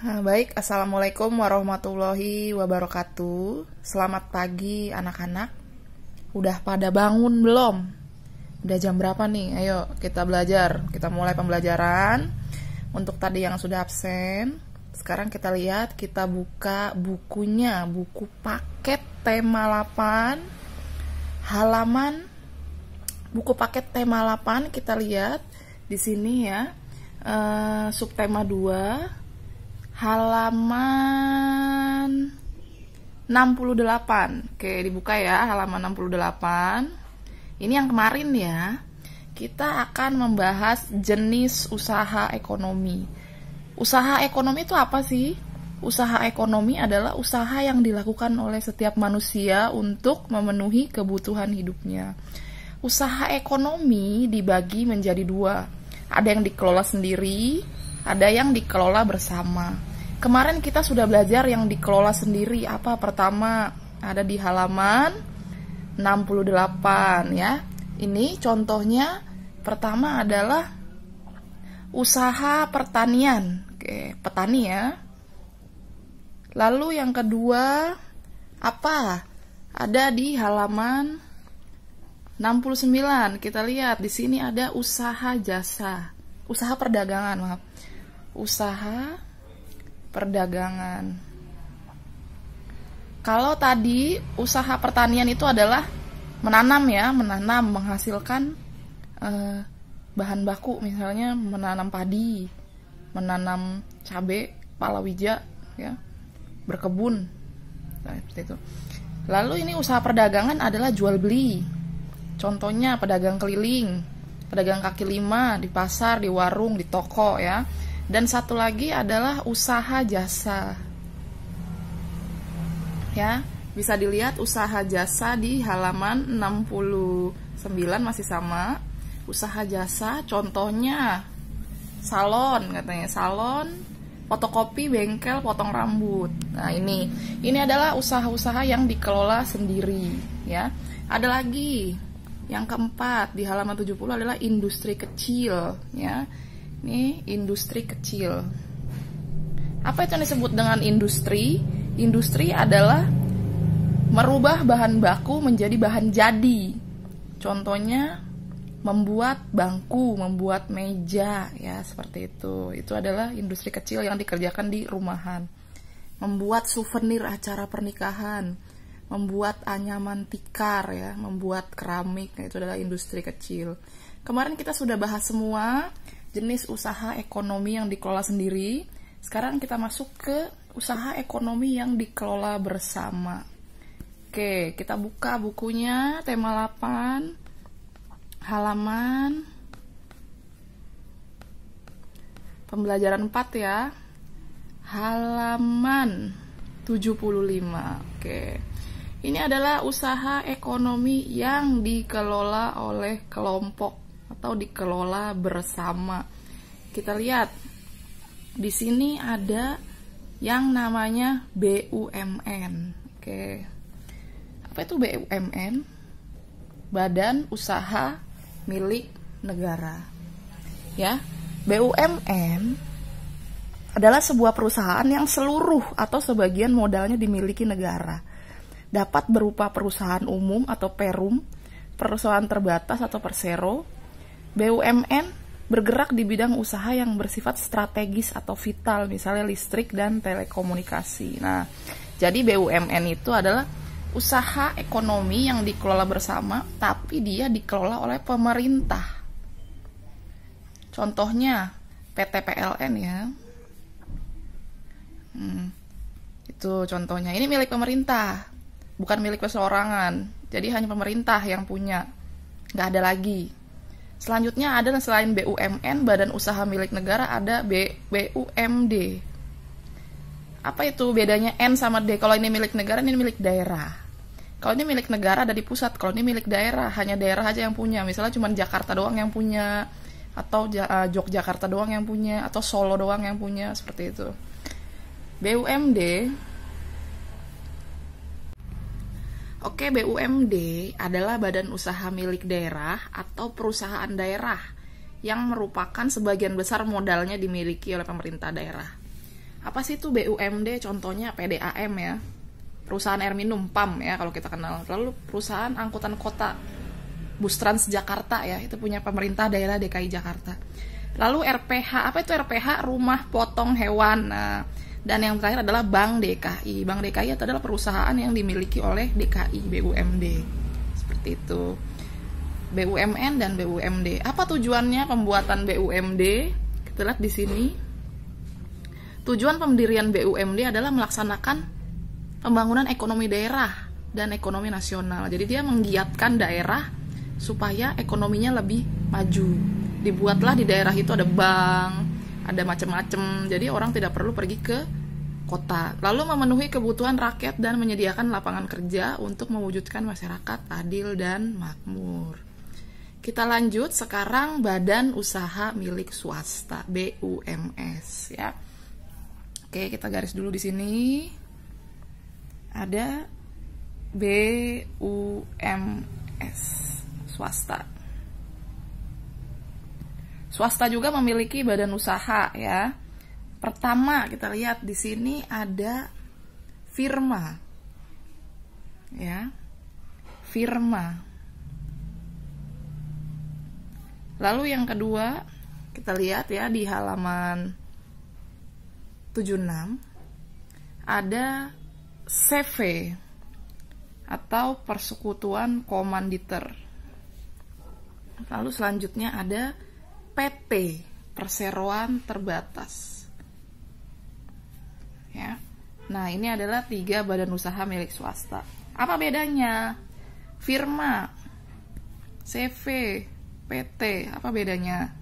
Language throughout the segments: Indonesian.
Baik, Assalamualaikum warahmatullahi wabarakatuh. Selamat pagi anak-anak. Udah pada bangun belum? Udah jam berapa nih? Ayo kita belajar. Kita mulai pembelajaran. Untuk tadi yang sudah absen, sekarang kita lihat, kita buka bukunya. Buku paket tema 8, halaman buku paket tema 8. Kita lihat di sini ya, subtema 2, halaman 68. Oke, dibuka ya, halaman 68. Ini yang kemarin ya. Kita akan membahas jenis usaha ekonomi. Usaha ekonomi itu apa sih? Usaha ekonomi adalah usaha yang dilakukan oleh setiap manusia untuk memenuhi kebutuhan hidupnya. Usaha ekonomi dibagi menjadi dua. Ada yang dikelola sendiri, ada yang dikelola bersama. Kemarin kita sudah belajar yang dikelola sendiri apa? Pertama ada di halaman 68 ya. Ini contohnya, pertama adalah usaha pertanian. Oke, petani ya. Lalu yang kedua apa? Ada di halaman 69. Kita lihat di sini ada usaha jasa. Usaha perdagangan, maaf. Usaha perdagangan. Kalau tadi usaha pertanian itu adalah menanam ya, menanam, menghasilkan bahan baku, misalnya menanam padi, menanam cabai, palawija ya, berkebun. Nah, seperti itu. Lalu ini usaha perdagangan adalah jual beli. Contohnya pedagang keliling, pedagang kaki lima di pasar, di warung, di toko ya. Dan satu lagi adalah usaha jasa. Ya, bisa dilihat usaha jasa di halaman 69 masih sama. Usaha jasa contohnya salon, katanya salon, fotokopi, bengkel, potong rambut. Nah, ini adalah usaha-usaha yang dikelola sendiri ya. Ada lagi yang keempat di halaman 70 adalah industri kecil ya. Ini industri kecil. Apa itu yang disebut dengan industri? Industri adalah merubah bahan baku menjadi bahan jadi. Contohnya membuat bangku, membuat meja ya, seperti itu. Itu adalah industri kecil yang dikerjakan di rumahan. Membuat souvenir acara pernikahan, membuat anyaman tikar ya, membuat keramik, itu adalah industri kecil. Kemarin kita sudah bahas semua jenis usaha ekonomi yang dikelola sendiri. Sekarang kita masuk ke usaha ekonomi yang dikelola bersama. Oke, kita buka bukunya tema 8, halaman pembelajaran 4 ya, halaman 75. Oke, ini adalah usaha ekonomi yang dikelola oleh kelompok atau dikelola bersama. Kita lihat di sini ada yang namanya BUMN. Oke, apa itu BUMN? Badan Usaha Milik Negara. Ya, BUMN adalah sebuah perusahaan yang seluruh atau sebagian modalnya dimiliki negara. Dapat berupa perusahaan umum atau perum, perusahaan terbatas atau persero. BUMN bergerak di bidang usaha yang bersifat strategis atau vital, misalnya listrik dan telekomunikasi. Nah, jadi BUMN itu adalah usaha ekonomi yang dikelola bersama, tapi dia dikelola oleh pemerintah. Contohnya PT PLN ya. Itu contohnya. Ini milik pemerintah, bukan milik perseorangan. Jadi hanya pemerintah yang punya, nggak ada lagi. Selanjutnya ada selain BUMN, Badan Usaha Milik Negara, ada BUMD. Apa itu bedanya N sama D? Kalau ini milik negara, ini milik daerah. Kalau ini milik negara ada di pusat, kalau ini milik daerah, hanya daerah aja yang punya. Misalnya cuma Jakarta doang yang punya, atau Yogyakarta doang yang punya, atau Solo doang yang punya, seperti itu. BUMD. Oke, BUMD adalah badan usaha milik daerah atau perusahaan daerah yang merupakan sebagian besar modalnya dimiliki oleh pemerintah daerah. Apa sih itu BUMD? Contohnya PDAM ya, perusahaan air minum PAM ya kalau kita kenal. Lalu perusahaan angkutan kota, Bus Trans Jakarta ya, itu punya pemerintah daerah DKI Jakarta. Lalu RPH, apa itu RPH? Rumah potong hewan. Nah, dan yang terakhir adalah Bank DKI. Bank DKI itu adalah perusahaan yang dimiliki oleh DKI, BUMD. Seperti itu. BUMN dan BUMD. Apa tujuannya pembuatan BUMD? Kita lihat di sini. Tujuan pendirian BUMD adalah melaksanakan pembangunan ekonomi daerah dan ekonomi nasional. Jadi dia menggiatkan daerah supaya ekonominya lebih maju. Dibuatlah di daerah itu ada bank, ada macam-macam. Jadi orang tidak perlu pergi ke kota. Lalu memenuhi kebutuhan rakyat dan menyediakan lapangan kerja untuk mewujudkan masyarakat adil dan makmur. Kita lanjut sekarang Badan Usaha Milik Swasta, BUMS ya. Oke, kita garis dulu di sini. Ada BUMS, swasta. Swasta juga memiliki badan usaha ya. Pertama kita lihat di sini ada firma. Ya. Firma. Lalu yang kedua, kita lihat ya di halaman 76 ada CV atau persekutuan komanditer. Lalu selanjutnya ada PT, perseroan terbatas. Ya. Nah, ini adalah 3 badan usaha milik swasta. Apa bedanya? Firma, CV, PT, apa bedanya?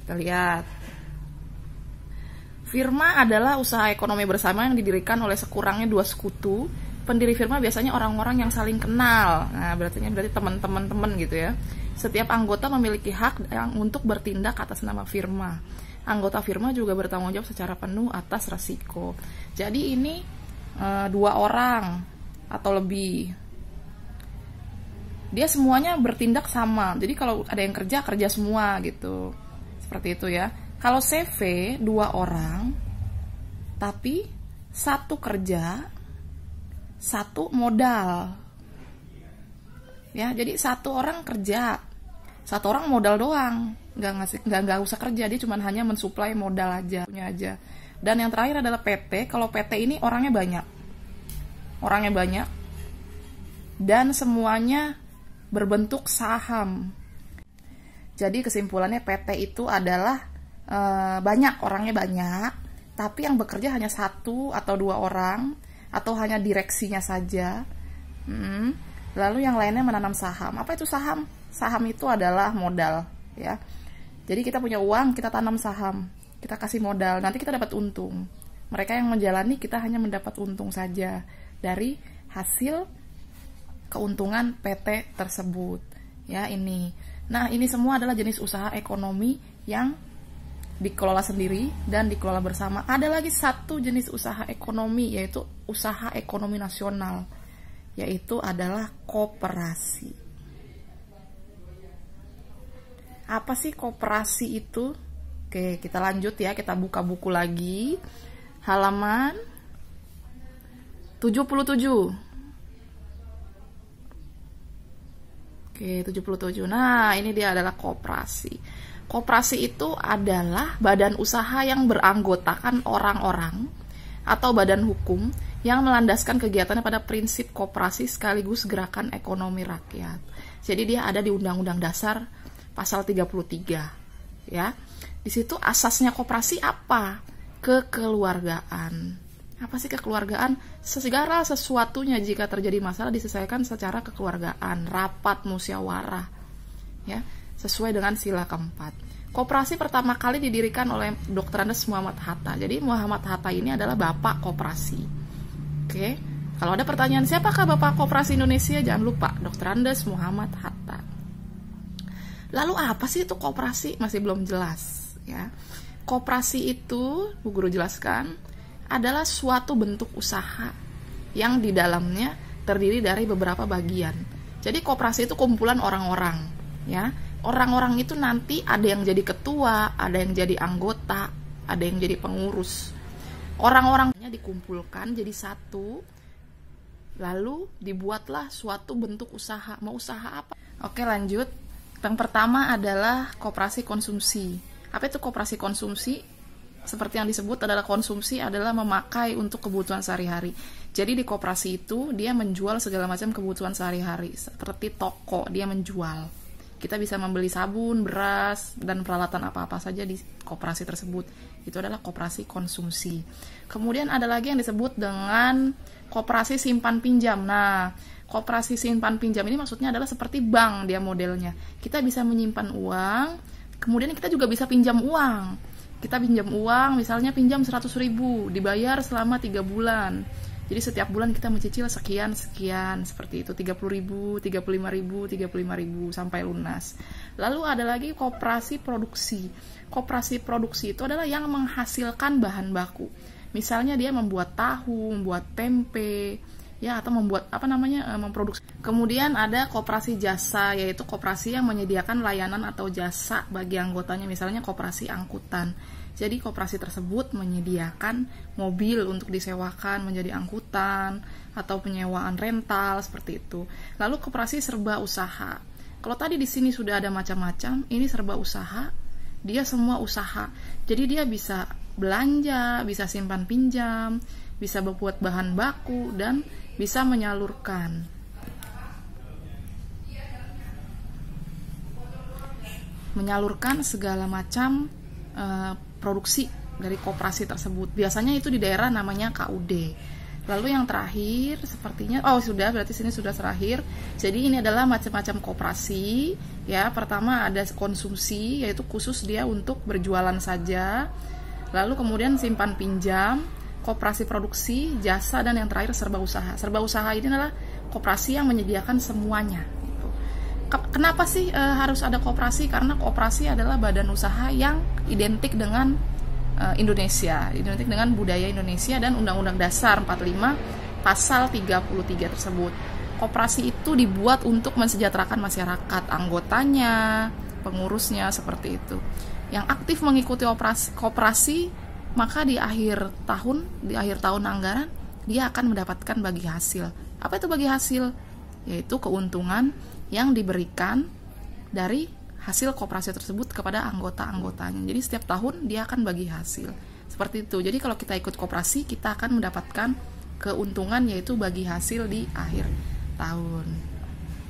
Kita lihat. Firma adalah usaha ekonomi bersama yang didirikan oleh sekurangnya 2 sekutu. Pendiri firma biasanya orang-orang yang saling kenal. Nah, berarti teman-teman gitu ya. Setiap anggota memiliki hak untuk bertindak atas nama firma. Anggota firma juga bertanggung jawab secara penuh atas resiko. Jadi ini 2 orang atau lebih. Dia semuanya bertindak sama. Jadi kalau ada yang kerja semua gitu. Seperti itu ya. Kalau CV 2 orang, tapi 1 kerja, 1 modal. Ya, jadi 1 orang kerja, 1 orang modal doang, nggak usah kerja, dia cuma hanya mensuplai modal aja, punya aja. Dan yang terakhir adalah PT. Kalau PT ini orangnya banyak, dan semuanya berbentuk saham. Jadi kesimpulannya PT itu adalah orangnya banyak, tapi yang bekerja hanya 1 atau 2 orang, atau hanya direksinya saja. Lalu yang lainnya menanam saham. Apa itu saham? Saham itu adalah modal ya. Jadi kita punya uang, kita tanam saham, kita kasih modal, nanti kita dapat untung. Mereka yang menjalani, kita hanya mendapat untung saja dari hasil keuntungan PT tersebut. Ya, ini. Nah, ini semua adalah jenis usaha ekonomi yang dikelola sendiri dan dikelola bersama. Ada lagi 1 jenis usaha ekonomi, yaitu usaha ekonomi nasional, yaitu adalah koperasi. Apa sih koperasi itu? Oke, kita lanjut ya, kita buka buku lagi. Halaman 77. Oke, 77. Nah, ini dia adalah koperasi. Koperasi itu adalah badan usaha yang beranggotakan orang-orang atau badan hukum yang melandaskan kegiatannya pada prinsip koperasi sekaligus gerakan ekonomi rakyat. Jadi dia ada di Undang-Undang Dasar pasal 33 ya. Di situ asasnya koperasi apa? Kekeluargaan. Apa sih kekeluargaan? Segala sesuatunya jika terjadi masalah diselesaikan secara kekeluargaan, rapat musyawarah. Ya, sesuai dengan sila keempat. Koperasi pertama kali didirikan oleh Dr. Andes Muhammad Hatta. Jadi Muhammad Hatta ini adalah bapak koperasi. Oke, kalau ada pertanyaan siapakah bapak koperasi Indonesia, jangan lupa Dr. Andes Muhammad Hatta. Lalu apa sih itu koperasi? Masih belum jelas ya. Koperasi itu, Bu Guru jelaskan, adalah suatu bentuk usaha yang di dalamnya terdiri dari beberapa bagian. Jadi koperasi itu kumpulan orang-orang ya. Orang-orang itu nanti ada yang jadi ketua, ada yang jadi anggota, ada yang jadi pengurus. Orang-orangnya dikumpulkan jadi satu, lalu dibuatlah suatu bentuk usaha. Mau usaha apa? Oke, lanjut. Yang pertama adalah koperasi konsumsi. Apa itu koperasi konsumsi? Seperti yang disebut adalah konsumsi adalah memakai untuk kebutuhan sehari-hari. Jadi di koperasi itu dia menjual segala macam kebutuhan sehari-hari. Seperti toko, dia menjual. Kita bisa membeli sabun, beras, dan peralatan apa-apa saja di koperasi tersebut. Itu adalah koperasi konsumsi. Kemudian ada lagi yang disebut dengan koperasi simpan pinjam. Nah, koperasi simpan pinjam ini maksudnya adalah seperti bank dia modelnya. Kita bisa menyimpan uang, kemudian kita juga bisa pinjam uang. Kita pinjam uang, misalnya pinjam 100.000, dibayar selama 3 bulan. Jadi setiap bulan kita mencicil sekian, seperti itu, 30.000, 35.000, 35.000 sampai lunas. Lalu ada lagi koperasi produksi. Koperasi produksi itu adalah yang menghasilkan bahan baku. Misalnya dia membuat tahu, membuat tempe, ya, atau membuat memproduksi. Kemudian ada koperasi jasa, yaitu koperasi yang menyediakan layanan atau jasa bagi anggotanya, misalnya koperasi angkutan. Jadi koperasi tersebut menyediakan mobil untuk disewakan menjadi angkutan atau penyewaan rental seperti itu. Lalu koperasi serba usaha. Kalau tadi di sini sudah ada macam-macam, ini serba usaha. Dia semua usaha. Jadi dia bisa belanja, bisa simpan pinjam, bisa membuat bahan baku, dan bisa menyalurkan. Menyalurkan segala macam produksi dari koperasi tersebut. Biasanya itu di daerah namanya KUD. Lalu yang terakhir sepertinya berarti sini sudah terakhir. Jadi ini adalah macam-macam koperasi, ya. Pertama ada konsumsi, yaitu khusus dia untuk berjualan saja. Lalu kemudian simpan pinjam, koperasi produksi, jasa, dan yang terakhir serba usaha. Serba usaha ini adalah koperasi yang menyediakan semuanya. Kenapa sih harus ada koperasi? Karena koperasi adalah badan usaha yang identik dengan Indonesia, identik dengan budaya Indonesia dan Undang-Undang Dasar 45 pasal 33 tersebut. Koperasi itu dibuat untuk mensejahterakan masyarakat, anggotanya, pengurusnya, seperti itu. Yang aktif mengikuti koperasi, maka di akhir tahun anggaran, dia akan mendapatkan bagi hasil. Apa itu bagi hasil? Yaitu keuntungan yang diberikan dari hasil koperasi tersebut kepada anggota-anggotanya. Jadi setiap tahun dia akan bagi hasil. Seperti itu. Jadi kalau kita ikut koperasi, kita akan mendapatkan keuntungan, yaitu bagi hasil di akhir tahun.